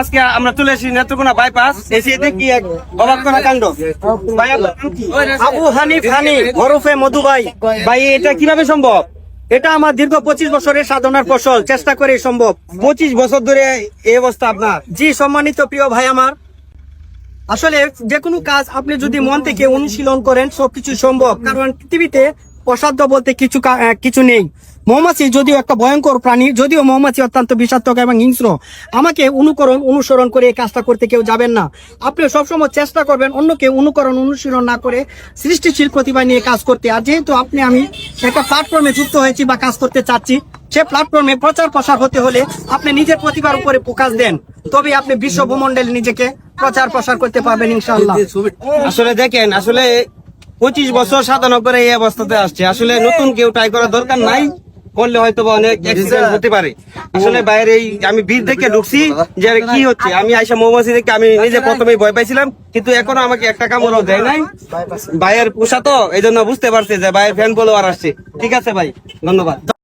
আজকে আমরা চলে এসেছি নেত্রকোনা বাইপাস, এসে দেখি এক অবাক করা কাণ্ড। ভাই আপনার নাম কি? আবু হানিফ হানি ওরফে মধু ভাই। ভাই এটা কিভাবে সম্ভব? এটা আমার দীর্ঘ 25 বছরের সাধনার ফসল, চেষ্টা করে সম্ভব। 25 বছর ধরে এই অবস্থা আপনার? জি সম্মানিত প্রিয় ভাই আমার, আসলে যে কোনো কাজ আপনি যদি মন থেকে অনুশীলন করেন সবকিছু সম্ভব। কারণ পৃথিবীতে অসাধ্য বলতে কিছু নেই। মৌমাছি যদিও একটা ভয়ঙ্কর প্রাণী, যদিও মৌমাছি অত্যন্ত বিষাক্ত এবং হিংস্র, আমাকে অনুসরণ করে এই কাজটা করতে কেউ যাবেন না। আপনি সবসময় চেষ্টা করবেন অন্যকে অনুসরণ না করে সৃষ্টিশীল প্রতিভা নিয়ে কাজ করতে। আর যেহেতু আমি একটা প্ল্যাটফর্মে যুক্ত হয়েছি বা কাজ করতে চাচ্ছি, সে প্ল্যাটফর্মে প্রচার প্রসার হতে হলে আপনি নিজের প্রতিভার উপরে ফোকাস দেন, তবে আপনি বিশ্ব ভূমণ্ডলে নিজেকে প্রচার প্রসার করতে পারবেন ইনশাআল্লাহ। আসলে দেখেন, আসলে 25 বছর সাধনা করে এই অবস্থাতে আসছে। আসলে নতুন কেউ ট্রাই করার দরকার নাই, করলে হয়তো অনেক অ্যাক্সিডেন্ট হতে পারে। আসলে বাইরে আমি বীর থেকে ঢুকছি যে কি হচ্ছে, আমি আইসা মৌমাছি দেখে আমি নিজে প্রথমেই ভয় পাইছিলাম, কিন্তু এখনো আমাকে একটা কামড়ও দেয় নাই। ভাইয়ের পোষা তো এই জন্য বুঝতে পারছে যে ভাইয়ের ফ্যান ফলোয়ার আসছে। ঠিক আছে ভাই, ধন্যবাদ।